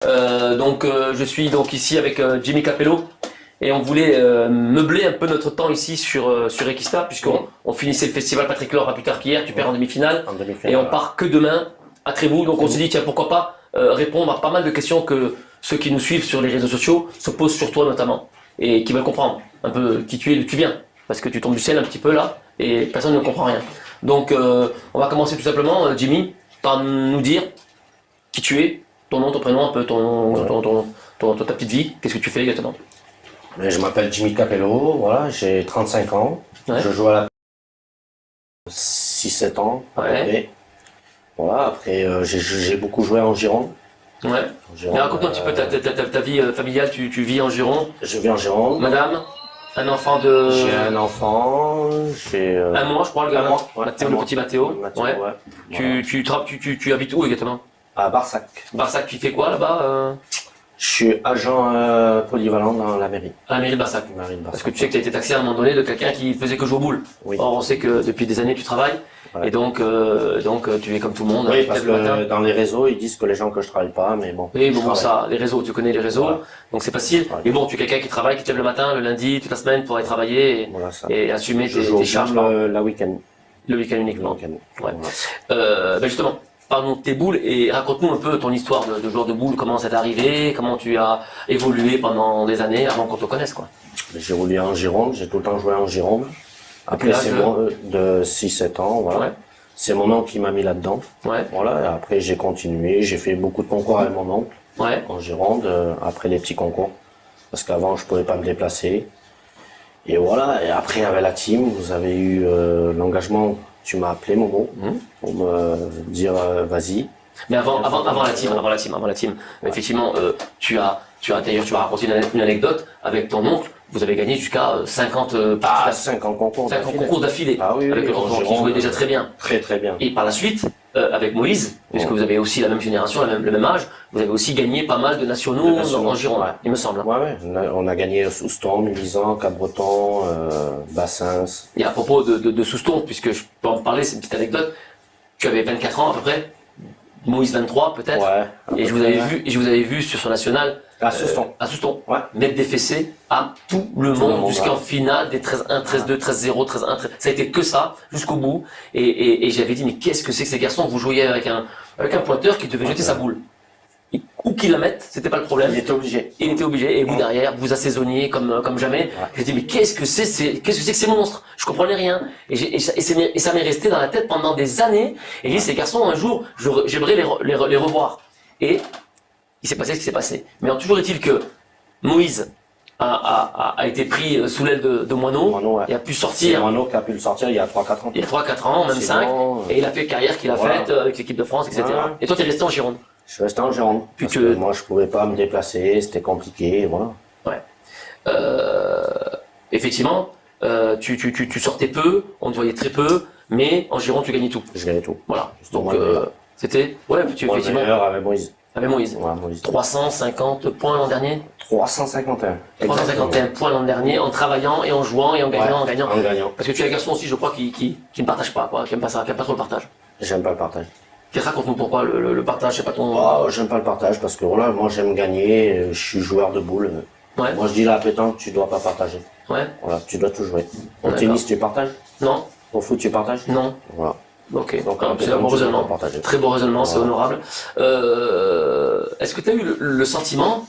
Je suis donc ici avec Jimmy Capello et on voulait meubler un peu notre temps ici sur Equista puisqu'on finissait le festival Patrick Laure pas plus tard qu'hier, tu perds en demi-finale et on part que demain à Trévoux. Donc on s'est dit tiens pourquoi pas répondre à pas mal de questions que ceux qui nous suivent sur les réseaux sociaux se posent sur toi notamment et qui veulent comprendre un peu qui tu es, d'où tu viens parce que tu tombes du ciel un petit peu là et personne ne comprend rien. Donc on va commencer tout simplement Jimmy par nous dire qui tu es. Ton nom, ton prénom, un peu ta petite vie, qu'est-ce que tu fais exactement? Je m'appelle Jimmy Capello, voilà, j'ai 35 ans, Ouais. je joue à la 6-7 ans à peu près. Voilà, après j'ai beaucoup joué en Gironde. Ouais. Mais raconte-nous un petit peu ta vie familiale, tu vis en Gironde. Je vis en Gironde. Madame, un enfant de... J'ai un enfant, j'ai... un mois je crois le gamin, ouais, Mathéo, le petit Mathéo. Mathéo, Ouais. ouais. Tu habites où exactement? À Barsac. Barsac, tu fais quoi là-bas Je suis agent polyvalent dans la mairie. À la mairie de Barsac. Mairie de Parce Barsac. que tu sais que tu as été taxé à un moment donné de quelqu'un qui faisait que jouer au boule. Oui. Or on sait que depuis des années tu travailles. Ouais. Et donc tu es comme tout le monde. Oui, tu parce te lèves le matin. que dans les réseaux, ils disent que les gens que je travaille pas, mais bon. Oui, je bon, travaille. ça, les réseaux, tu connais les réseaux, Voilà. donc c'est facile. Voilà. Mais bon, tu es quelqu'un qui travaille, qui te lève le matin, le lundi, toute la semaine pour aller travailler Voilà, ça. et assumer Je tes joue au charges boule, la week-end. le week-end Le uniquement. week-end. Ouais. Voilà. Justement, parlons de tes boules et raconte-nous un peu ton histoire de joueur de boules, comment ça t'est arrivé, comment tu as évolué pendant des années avant qu'on te connaisse, quoi. J'ai roulé en Gironde, j'ai tout le temps joué en Gironde. Après, l'âge c'est de 6-7 ans, voilà. Ouais. C'est mon oncle qui m'a mis là-dedans. Ouais, Voilà, et après j'ai continué, j'ai fait beaucoup de concours avec mon oncle ouais, en Gironde, après les petits concours. Parce qu'avant, je pouvais pas me déplacer. Et voilà, et après avec la team, vous avez eu l'engagement, tu m'as appelé Momo, pour me dire vas-y. Mais avant la team, effectivement, d'ailleurs, tu m'as raconté une anecdote avec ton oncle. Vous avez gagné jusqu'à 50 Ah, 5 en concours. 50 concours d'affilée. Ah oui, Avec oui, le en tonton qui Gironde, jouait déjà très bien. Très très bien. Et par la suite, avec Moïse, puisque vous avez aussi la même génération, le même âge, vous avez aussi gagné pas mal de nationaux en Gironde, ouais. il me semble. Ouais, ouais, on a gagné Souston, Milisan, Cabreton, Bassins. Et à propos de Souston, puisque je peux en parler, c'est une petite anecdote, tu avais 24 ans à peu près, Moïse 23 peut-être, Ouais. et je vous avais vu sur son national, À Souston. à Souston, Ouais. mettre des fessées à tout le monde jusqu'en finale des 13-1, 13-2, 13-0, 13-1, ça a été que ça jusqu'au bout. Et j'avais dit mais qu'est-ce que c'est que ces garçons? Vous jouiez avec un pointeur qui devait jeter sa boule. Où qu'il la mette, c'était pas le problème. Il était obligé. Il était obligé. Et vous derrière, vous assaisonniez comme jamais. J'ai dit mais qu'est-ce que c'est que ces monstres? Je comprenais rien. Et ça m'est resté dans la tête pendant des années. Et j'ai dit ces garçons un jour, j'aimerais les revoir. Et il s'est passé ce qui s'est passé. Mais toujours est-il que Moïse a été pris sous l'aile de Moineau, Moineau, ouais. et a pu C'est sortir Moineau qui a pu le sortir il y a 3-4 ans. il y a 3-4 ans, même 5, Sinon, et il a fait carrière qu'il a voilà. faite avec l'équipe de France, etc. Ouais. Et toi, tu es resté en Gironde. Je suis resté en Gironde. Puis Parce que moi, je pouvais pas me déplacer, c'était compliqué, voilà. Ouais. Effectivement, tu sortais peu, on te voyait très peu, mais en Gironde, tu gagnais tout. Je gagnais tout. Voilà. C'était Donc, moi le meilleur. c'était, ouais, Moi, le effectivement, meilleur avec Moïse. avec Moïse. Ouais, Moïse. 350 points l'an dernier. 351. 351 points l'an dernier en travaillant et en jouant et en gagnant, Ouais, en gagnant. en gagnant. Parce que tu es un garçon aussi, je crois, qui ne partage pas, quoi, qui aime pas ça, qui aime pas trop le partage. J'aime pas le partage. Raconte-nous pourquoi le partage, c'est pas ton. Oh, j'aime pas le partage parce que voilà, moi j'aime gagner, je suis joueur de boules. Ouais. Moi je dis la pétanque, tu dois pas partager. Ouais. Voilà, tu dois tout jouer. Au D'accord. tennis, tu partages. Non. Au foot, tu partages. Non. Voilà. Ok. Donc, C'est un bon tu dois raisonnement. pas partager. Très bon raisonnement, c'est Voilà. honorable. Est-ce que tu as eu le sentiment,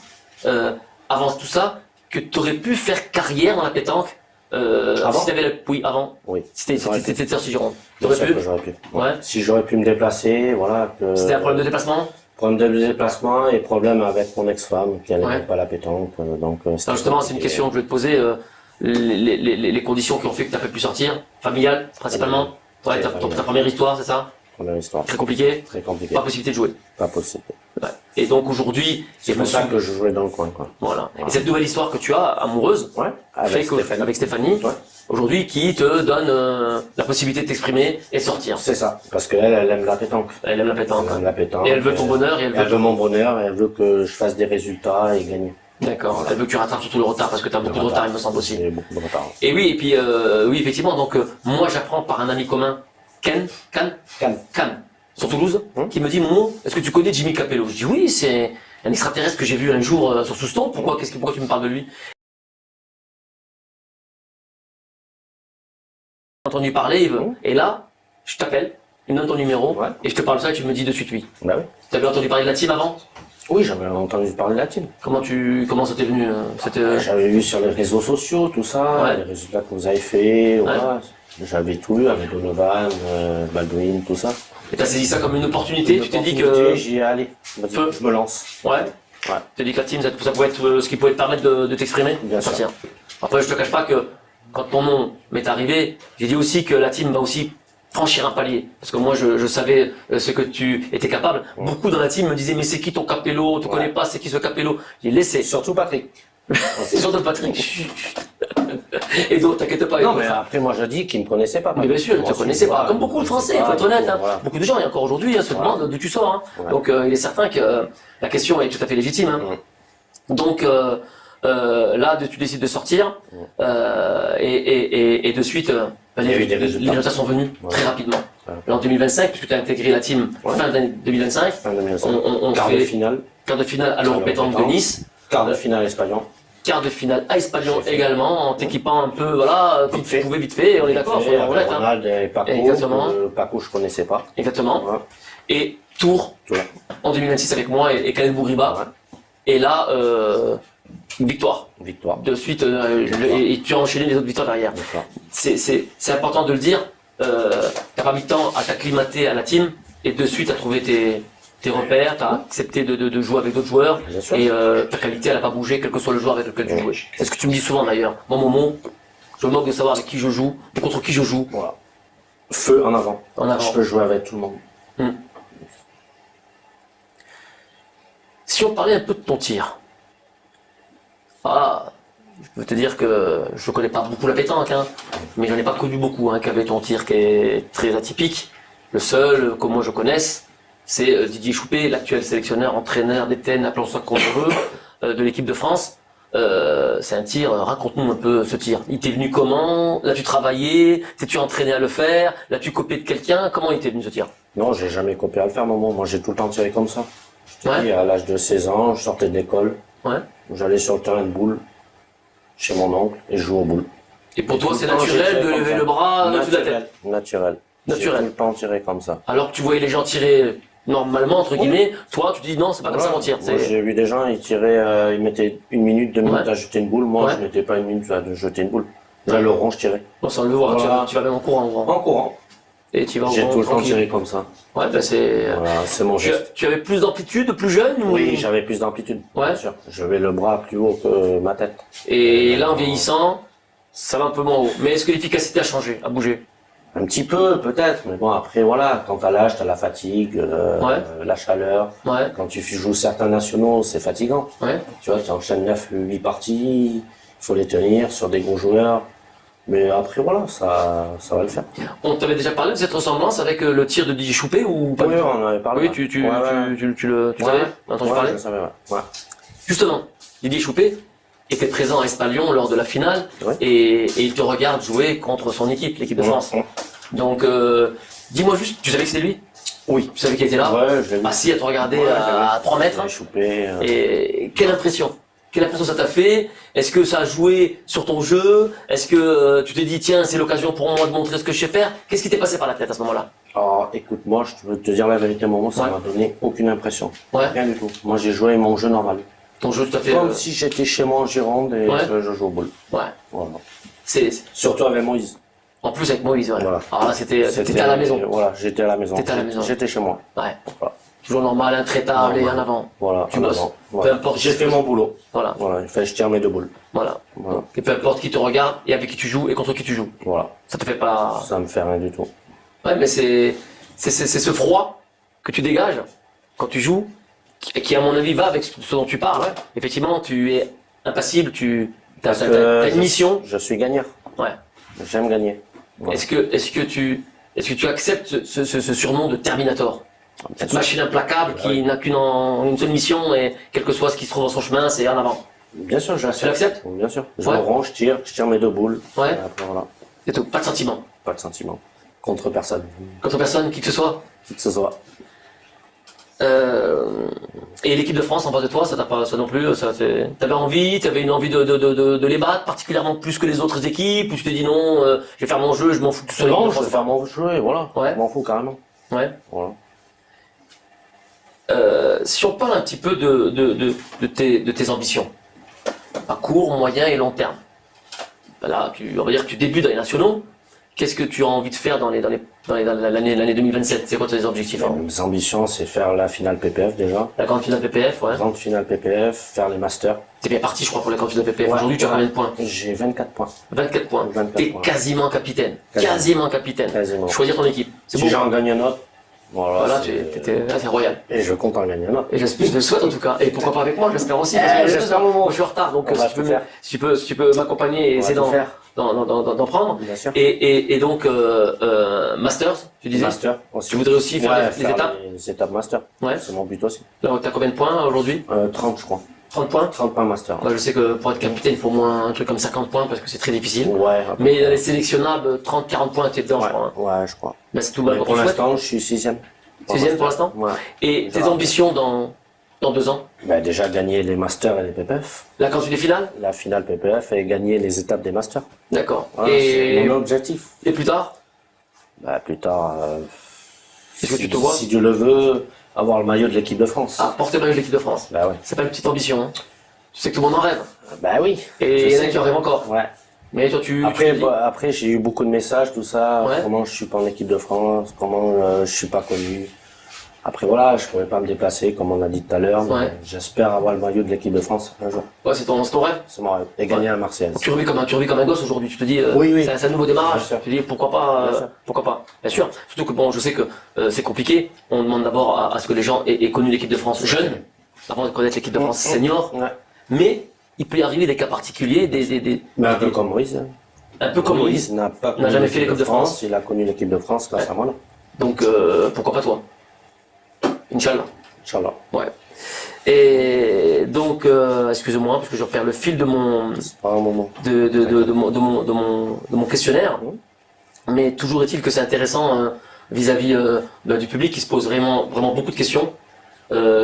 avant tout ça, que tu aurais pu faire carrière dans la pétanque Avant si t'avais oui, avant. Oui. C'était sur Gironde. Bien T'aurais sûr pu que j'aurais pu. Ouais. Si j'aurais pu me déplacer, voilà. Que... C'était un problème de déplacement. Problème de déplacement et problème avec mon ex-femme qui n'aimait Ouais. pas la pétanque. Donc, Alors justement, c'est une question que je vais te poser. Les conditions qui ont fait que tu n'as pas pu sortir, familiales principalement. Ouais, Très ta familial. première histoire, c'est ça? Première histoire. Très compliqué. Très compliqué. Pas possibilité de jouer. Pas possible. Ouais. Et donc aujourd'hui, C'est je pour me ça suis- que je jouais dans le coin, quoi. Voilà. Et cette nouvelle histoire que tu as, amoureuse, Ouais. fait que, Stéphanie. avec Stéphanie, Ouais. aujourd'hui, qui te donne la possibilité de t'exprimer et de sortir. C'est ça. Parce qu'elle, elle aime la pétanque. Elle aime la pétanque. Elle aime la pétanque. Et elle veut ton bonheur et elle Elle veut. veut mon bonheur et elle veut que je fasse des résultats et gagner. D'accord. Elle veut que tu rattrapes surtout le retard parce que tu as beaucoup de retard, il me semble aussi. J'ai beaucoup de retard. Et oui, et puis oui, effectivement. Donc moi, j'apprends par un ami commun, Can, Calme. sur Toulouse, qui me dit Momo, est-ce que tu connais Jimmy Capello? Je dis oui, c'est un extraterrestre que j'ai vu un jour sur Souston. Pourquoi tu me parles de lui? J'ai entendu parler, Yves. Et là, je t'appelle, il me donne ton numéro, et je te parle de ça et tu me dis de suite oui. Bah oui. Tu avais entendu parler de la team avant? Oui, j'avais entendu parler de la team. Comment ça t'est venu J'avais vu sur les réseaux sociaux, tout ça, les résultats que vous avez fait, voilà. J'avais tout lu avec Donovan, Baldwin, tout ça. Et t'as saisi ça comme une opportunité? Tu t'es dit que... J'y ai allé, je me lance. Ouais. Tu t'es dit que la team, ça pouvait être ce qui pouvait te permettre de t'exprimer? Bien sûr. Après, je te cache pas que quand ton nom m'est arrivé, j'ai dit aussi que la team va aussi franchir un palier. Parce que moi, je savais ce que tu étais capable. Beaucoup dans la team me disaient, mais c'est qui ton Capello? Tu connais pas, c'est qui ce Capello? J'ai laissé. Surtout Patrick. Surtout Patrick. Et donc, t'inquiète pas. Non, mais après, moi, je dis qu'ils ne me connaissaient pas. Mais bien sûr, ils ne te connaissaient pas. Comme beaucoup de Français, il faut être honnête. Beaucoup de gens, et encore aujourd'hui, se demandent d'où tu sors. Donc, il est certain que la question est tout à fait légitime. Donc, là, tu décides de sortir, et de suite, les résultats sont venus très rapidement. Là, en 2025, puisque tu as intégré la team fin d'année 2025, on quart fait de finale. Quart de finale à l'Européenne de Nice. Quart de finale à Espalion. Quart de finale à Espalion également, en t'équipant un peu, voilà, comme tu pouvais vite fait, on est d'accord, soyons honnêtes. Ronald et Paco. Exactement. Paco, je connaissais pas. Exactement. Et Tours, en 2026 avec moi et Khaled Bouriba. Et là, victoire. De suite, et tu as enchaîné les autres victoires derrière. C'est important de le dire. T'as pas mis de temps à t'acclimater à la team et de suite à trouver tes repères, t'as accepté de jouer avec d'autres joueurs et ta qualité elle a pas bougé quel que soit le joueur avec lequel tu jouais. C'est ce que tu me dis souvent d'ailleurs. Moi, Momo, je me moque de savoir avec qui je joue, contre qui je joue. Voilà. Feu en avant. Je peux jouer avec tout le monde. Si on parlait un peu de ton tir. Je peux te dire que je connais pas beaucoup la pétanque, mais j'en ai pas connu beaucoup qui avait ton tir qui est très atypique. Le seul que moi je connaisse, c'est Didier Choupé, l'actuel sélectionneur, entraîneur d'Étienne, appelons ça comme on veut, de l'équipe de France. C'est un tir, raconte-nous un peu ce tir. Il t'est venu comment? L'as-tu travaillé? T'es-tu entraîné à le faire? L'as-tu copié de quelqu'un? Comment il t'est venu ce tir? Non, j'ai jamais copié à le faire, maman. Moi, j'ai tout le temps tiré comme ça. Je te dis, à l'âge de 16 ans, je sortais de l'école. J'allais sur le terrain de boule, chez mon oncle, et je jouais aux boules. Et pour toi, c'est naturel de lever le bras au-dessus de la tête? Naturel. J'ai tout le temps tiré comme ça. Alors que tu voyais les gens tirer normalement, entre guillemets, toi, tu te dis non, c'est pas comme ça qu'on tire. Moi, j'ai vu des gens, ils tiraient, ils mettaient 1 minute, 2 minutes à jeter une boule. Moi, je mettais pas 1 minute à jeter une boule. Là, le rond, je tirais. Bon, sans le voir, tu vas même en courant. En courant. Et tu vas j'ai tout le temps tiré comme ça. Ouais, bah c'est... Voilà, c'est mon geste. Tu avais plus d'amplitude, plus jeune ou... Oui, j'avais plus d'amplitude, bien sûr. J'avais le bras plus haut que ma tête. Et là, en vieillissant, ça va un peu moins haut. Mais est-ce que l'efficacité a changé, a bougé? Un petit peu, peut-être, mais bon, après, voilà, quand t'as l'âge, t'as la fatigue, la chaleur. Quand tu joues certains nationaux, c'est fatigant. Tu vois, tu enchaînes 9-8 parties, il faut les tenir sur des gros joueurs. Mais après, voilà, ça va le faire. On t'avait déjà parlé de cette ressemblance avec le tir de Didier Choupé ou pas? Oui, on en avait parlé. Oui, tu savais? Entendu parler? Je savais, Justement, Didier Choupé était présent à Espalion lors de la finale et il te regarde jouer contre son équipe, l'équipe de France. Donc, dis-moi juste, tu savais que c'était lui? Oui. Tu savais qu'il était là? Ouais, je l'ai vu. Assis à te regarder à 3 mètres. Choupé, Et quelle impression? Quelle impression ça t'a fait? Est-ce que ça a joué sur ton jeu? Est-ce que tu t'es dit, tiens, c'est l'occasion pour moi de montrer ce que je sais faire? Qu'est-ce qui t'est passé par la tête à ce moment-là? Alors, écoute, moi, je veux te dire la vérité, moment, ça m'a donné aucune impression. Rien du tout. Moi, j'ai joué mon jeu normal. Ton jeu tout à fait... Comme si j'étais chez moi en Gironde et je joue au boules. Voilà. Surtout avec Moïse. En plus avec Moïse, Voilà. Alors là, c'était à la maison. Voilà, j'étais à la maison. T'étais à la maison. J'étais chez moi. Voilà. Toujours normal, intraitable et en avant. Voilà. Tu bosses. Peu importe. J'ai fait mon boulot. Voilà. Il fallait que je tire mes 2 boules. Voilà. Et peu importe qui te regarde et avec qui tu joues et contre qui tu joues. Voilà. Ça te fait pas... Ça me fait rien du tout. Ouais, mais c'est ce froid que tu dégages quand tu joues qui à mon avis va avec ce dont tu parles. Effectivement, tu es impassible, tu as une mission. Je suis gagnant. J'aime gagner. Est-ce que tu acceptes ce surnom de Terminator? Cette machine implacable qui n'a une seule mission et quel que soit ce qui se trouve dans son chemin, c'est en avant. Bien sûr, j'accepte. Tu l'acceptes? Bien sûr. Je me range, je tire mes 2 boules. Et après, voilà. C'est tout. Pas de sentiment. Pas de sentiment. Contre personne. Contre personne, qui que ce soit? Qui que ce soit. Et l'équipe de France en face de toi, ça t'a pas, ça non plus, t'avais envie, t'avais une envie de les battre particulièrement plus que les autres équipes, ou tu t'es dit non, je vais faire mon jeu, je m'en fous tout seul. Non, je vais faire mon jeu et voilà. Ouais. Je m'en fous carrément. Ouais. Voilà. Si on parle un petit peu de tes ambitions, à court, moyen et long terme. Là, on va dire que tu débutes dans les nationaux. Qu'est-ce que tu as envie de faire dans l'année 2027? C'est quoi tes objectifs? Mes ambitions, c'est faire la finale PPF déjà. La grande finale PPF, ouais. Grande finale PPF, faire les masters. T'es bien parti, je crois, pour la grande finale PPF. Ouais, Aujourd'hui, tu as combien de points? J'ai 24 points. 24 points. 24 T'es points. quasiment capitaine. Quasiment. Quasiment capitaine. Quasiment. Choisir ton équipe. C'est Si beau. j'en gagne un autre, Voilà, c'est royal. Et je compte en gagner un autre. Et je le souhaite en tout cas. Et pourquoi pas avec moi, j'espère aussi. Parce que j'espère, moi, je suis en retard, donc si tu peux m'accompagner et essayer d'en prendre. Bien sûr. Et donc, Masters, tu disais? Master aussi. Tu voudrais aussi faire les étapes? Les étapes Master. Ouais. C'est mon but aussi. Là, t'as combien de points aujourd'hui? 30, je crois. 30 points? 30 points Master. Moi, je sais que pour être capitaine, il faut au moins un truc comme 50 points parce que c'est très difficile. Ouais. Mais dans les sélectionnables, 30, 40 points, t'es dedans, je crois. Ouais, je crois. Ben, c'est tout mal Mais pour pour l'instant, je suis 6ème. 6ème pour l'instant? Ouais. Et tes ambitions dans 2 ans? Ben, déjà gagner les Masters et les PPF. Là, quand tu es finale? La finale PPF et gagner les étapes des Masters. D'accord. Voilà, c'est mon objectif. Et plus tard? Ben, plus tard, Est-ce que tu te vois? si Dieu le veut, avoir le maillot de l'équipe de France. Ah, porter le maillot de l'équipe de France. Ben ouais. C'est pas une petite ambition, hein. Tu sais que tout le monde en rêve. Ben oui. Et il y en a qui en rêvent encore. Ouais. Mais toi, tu Après, dis- après j'ai eu beaucoup de messages, tout ça. Ouais. Comment je suis pas en équipe de France, comment je suis pas connu. Après voilà, je pourrais pas me déplacer comme on a dit tout à l'heure. Mais Ouais. j'espère avoir le maillot de l'équipe de France un jour. Ouais, c'est ton rêve. C'est mon rêve. Et gagner la Marseillaise. Tu revis comme un gosse aujourd'hui. Tu te dis, Oui, oui. c'est un nouveau démarrage. Bien sûr. Tu te dis, pourquoi pas, Bien sûr. pourquoi pas. Bien sûr. Surtout que bon, je sais que c'est compliqué. On demande d'abord à ce que les gens aient connu l'équipe de France jeune, avant de connaître l'équipe de France senior. Ouais. Mais il peut y arriver des cas particuliers, Mais un peu comme Moïse. Hein. un peu comme Moïse. n'a pas n'a jamais fait l'équipe de France. Il a connu l'équipe de France grâce à moi. Donc pourquoi pas toi? Inch'Allah. Inch'Allah. Ouais. Et donc, excusez-moi, parce que je repère le fil de mon C'est pas un moment. de mon questionnaire. Mais toujours est-il que c'est intéressant vis-à-vis du public qui se pose vraiment beaucoup de questions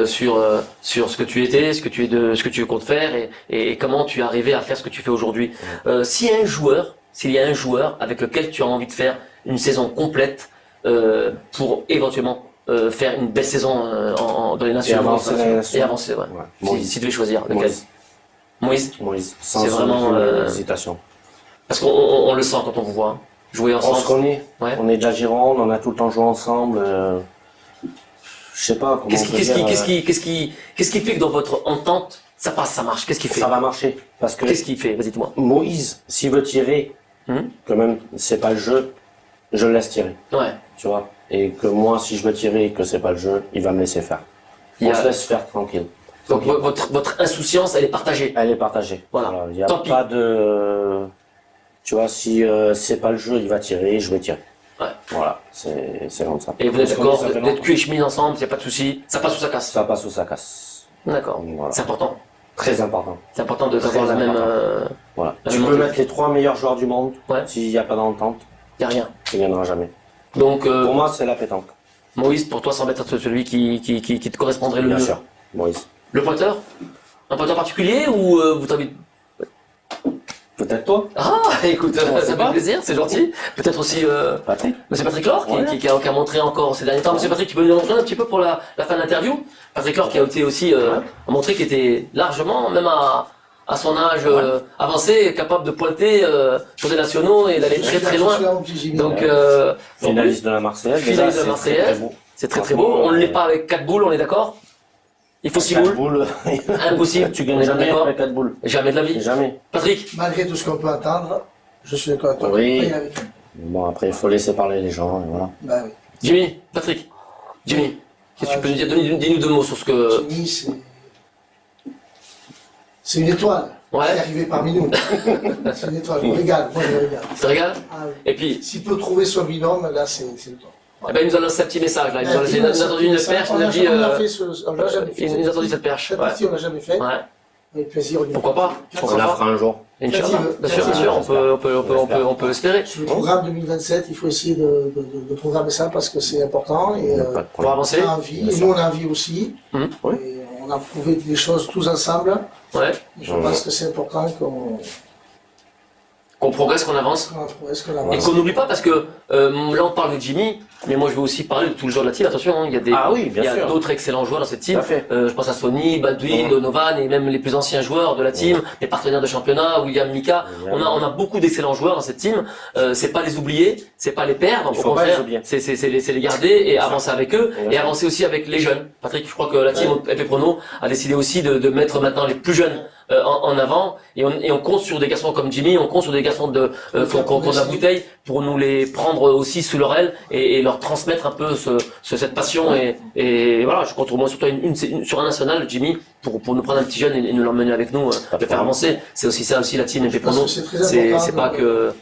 sur ce que tu étais, ce que tu comptes faire et comment tu es arrivé à faire ce que tu fais aujourd'hui. S'il y a un joueur avec lequel tu as envie de faire une saison complète pour éventuellement faire une belle saison dans les nationaux et avancer, ouais. Si tu devais choisir lequel? Moïse. Sans C'est vraiment, hésitation. Parce qu'on le sent quand on vous voit jouer On ensemble. se connaît. Ouais. On est de la Gironde, on a tout le temps joué ensemble. Je sais pas comment. Qu'est-ce qui fait que dans votre entente ça passe, ça marche? Qu'est-ce qui fait? Ça va marcher. Parce que Qu'est-ce qui fait? Vas-y, dis-moi. Moïse, s'il veut tirer, quand même, c'est pas le jeu, je le laisse tirer. Ouais. Tu vois. Et que moi, si je veux tirer et que c'est pas le jeu, il va me laisser faire. Il y On a- se laisse faire tranquille. Donc votre insouciance, elle est partagée. Elle est partagée. Voilà. Il n'y a Tant pis. pas de. Tu vois, si c'est pas le jeu, il va tirer, je vais tirer. Ouais. Voilà, c'est comme ça. Et vous êtes On se d'accord connaît, ça fait d'être longtemps. cul et chemise ensemble, il n'y a pas de souci. Ça passe ou ça casse? Ça passe ou ça casse. D'accord. Voilà. C'est important. Très important. C'est important de Très d'avoir la même. important. Voilà. La Tu même peux mentalité. mettre les 3 meilleurs joueurs du monde. Ouais. S'il n'y a pas d'entente, Il n'y a rien. tu ne gagneras jamais. Donc Pour moi, c'est la pétanque. Moïse, pour toi, semble être celui qui te correspondrait le Bien mieux. sûr. Moïse. Le pointeur? Un pointeur particulier ou vous t'avez... Peut-être toi, Ah, écoute, On ça sait fait pas. plaisir, c'est gentil. Peut-être aussi Patrick. Monsieur Patrick Laure Ouais. qui a montré encore ces derniers temps. Monsieur Patrick, tu peux nous montrer un petit peu pour la fin de l'interview? Patrick Laure qui a été aussi a montré qu'il était largement, même à son âge avancé, capable de pointer sur des nationaux et d'aller très loin. Donc Finaliste de la Marseillaise. Finaliste de la déjà, c'est Marseillaise. très, très beau. c'est très beau. On ne l'est pas avec 4 boules, on est d'accord? Il faut 6 4 boules. boules. Impossible. Tu On gagnes est jamais d'accord? avec 4 boules. Jamais de la vie. Jamais. Patrick, Malgré tout ce qu'on peut entendre, je suis d'accord avec toi. Oui. Pas y aller avec lui. Bon, après, il faut laisser parler les gens, et voilà. Bah oui. Jimmy, Patrick, Jimmy, qu'est-ce que tu peux nous dire? Dis-nous 2 mots sur ce que... Jimmy, c'est une étoile. Ouais. qui est arrivée parmi nous. C'est une étoile. Je me régale. Moi, je me régale. Tu te régales? Ah oui. Et puis, S'il peut trouver son binôme, là, c'est le temps. eh ben, il nous a lancé un petit message là. Il nous a lancé, il nous a entendu une perche, il nous a dit. On l'a fait, on l'a jamais fait. il nous a entendu cette perche. Cette Ouais. partie, on l'a jamais fait. Ouais. Avec plaisir. Pourquoi pas? On la fera un jour. Inch'Allah. Bien sûr, on peut espérer. Sur le programme 2027, il faut essayer de programmer ça parce que c'est important et Pour avancer. on a envie, et nous on a envie aussi. Oui. Et on a prouvé des choses tous ensemble. Ouais. Je pense que c'est important Qu'on progresse, qu'on avance. Et qu'on n'oublie pas parce que là on parle de Jimmy, mais moi je veux aussi parler de tous les joueurs de la team. Attention, hein, il y a d'autres excellents joueurs dans cette team. Je pense à Sony, Baldwin, Donovan et même les plus anciens joueurs de la team, les partenaires de championnat, William, Mika. On a beaucoup d'excellents joueurs dans cette team. C'est pas les oublier, c'est pas les perdre. Au contraire, c'est les garder et avancer avec eux et avancer aussi avec les jeunes. Patrick, je crois que la team EP Prono a décidé aussi de mettre maintenant les plus jeunes en avant et on compte sur des garçons comme Jimmy, on compte sur des garçons qu'on a la bouteille pour nous les prendre aussi sous leur aile et leur transmettre un peu cette passion et voilà, je compte au moins sur toi sur un national, Jimmy, pour nous prendre un petit jeune et nous l'emmener avec nous, le faire avancer. C'est aussi ça aussi la team MP Prono. C'est pas que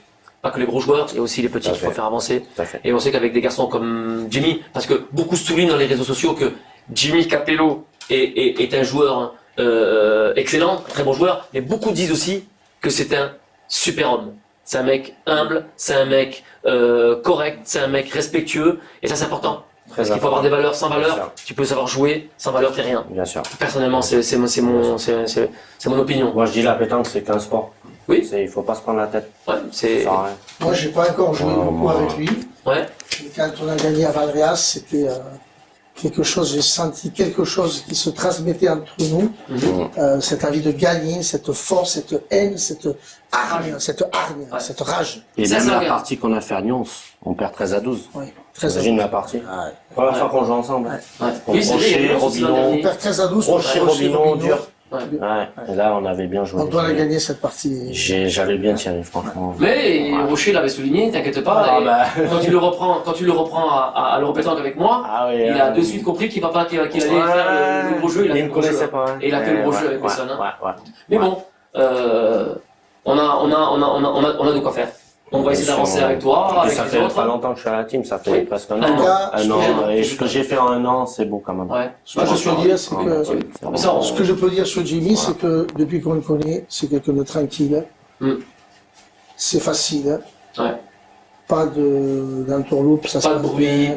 les gros joueurs, il y a aussi les petits qu'il faut faire avancer. Et on sait qu'avec des garçons comme Jimmy, parce que beaucoup soulignent dans les réseaux sociaux que Jimmy Capello est un joueur excellent, très bon joueur, mais beaucoup disent aussi que c'est un super homme. C'est un mec humble, c'est un mec correct, c'est un mec respectueux, et ça c'est important. Parce qu'il faut avoir des valeurs. Sans valeur, tu peux savoir jouer, sans valeur t'es rien. Bien sûr. Personnellement, c'est mon opinion. Moi je dis la pétanque c'est qu'un sport. Oui. Il faut pas se prendre la tête. Ouais, c'est. Moi j'ai pas encore joué beaucoup avec lui. Ouais. Et quand on a gagné à Valréas, c'était quelque chose, j'ai senti quelque chose qui se transmettait entre nous, cette envie de gagner, cette force, cette haine, cette hargne, cette rage. Et même la partie qu'on a fait à Nyons, on perd 13-12. Oui, 13-12. Imagine la partie. Première fois qu'on joue ensemble. Rocher, Robinon, On perd 13-12. Rocher, Robinon, dur. Ouais. Et là, on avait bien joué. On doit la gagner cette partie. J'avais bien tiré, franchement. Mais Rocher l'avait souligné, t'inquiète pas. Quand tu le reprends à l'Europétanque avec moi, il a de suite compris qu'il allait faire le gros jeu. Il ne connaissait pas. Et il a fait le gros jeu avec Besson. Mais bon, on a de quoi faire. On va essayer d'avancer avec toi. Ça fait pas longtemps que je suis à la team, ça fait presque un an. Et ce que j'ai fait en un an, c'est beau quand même. Ce que je peux dire, c'est que ce que je peux dire sur Jimmy, c'est que depuis qu'on le connaît, c'est quelqu'un de tranquille. C'est facile. Pas d'entourloupe, ça se passe bien.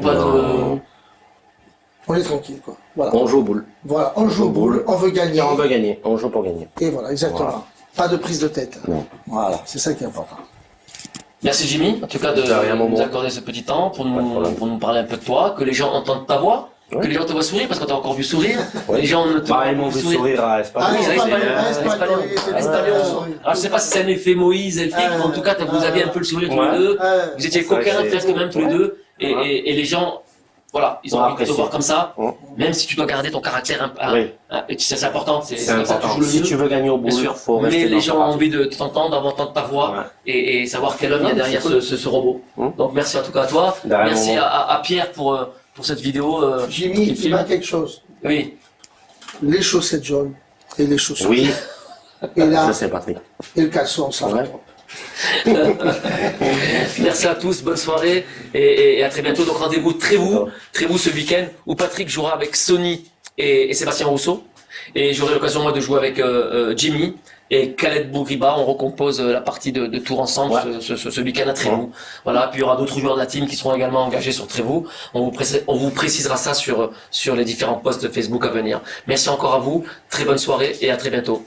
On est tranquille, quoi. Voilà. On joue au boule. Voilà, on joue au boule, on veut gagner. On veut gagner, on joue pour gagner. Et voilà, exactement. Voilà. Pas de prise de tête. Non. Voilà, c'est ça qui est important. Merci Jimmy, en tout cas de nous accorder ce petit temps pour nous parler un peu de toi, que les gens entendent ta voix, que les gens te voient sourire, parce qu'on t'a encore vu sourire. Les gens ne te ils m'ont vu sourire à Espagnon. Alors je sais pas si c'est un effet Moïse, Elfric, en tout cas vous aviez un peu le sourire tous les deux, vous étiez coquins presque même tous les deux, et les gens, voilà, ils ont envie de te voir comme ça, même si tu dois garder ton caractère c'est important, c'est important. Si tu veux gagner au bout, il faut rester. Mais les gens ont envie de t'entendre, d'entendre ta voix et savoir quel homme il y a derrière ce robot. Donc merci en tout cas à toi, merci à Pierre pour cette vidéo. Jimmy, il m'a quelque chose. Oui. Les chaussettes jaunes et les chaussettes. Oui. Et là, ça c'est Patrick. Et le caleçon, ça va trop. Merci à tous, bonne soirée et à très bientôt. Donc rendez-vous Trévoux ce week-end où Patrick jouera avec Sony et Sébastien Rousseau et j'aurai l'occasion moi de jouer avec Jimmy et Khaled Bougriba. On recompose la partie de tour ensemble ce week-end à Trévoux. Voilà, puis il y aura d'autres joueurs de la team qui seront également engagés sur Trévoux. On vous précisera ça sur les différents posts Facebook à venir. Merci encore à vous, très bonne soirée et à très bientôt.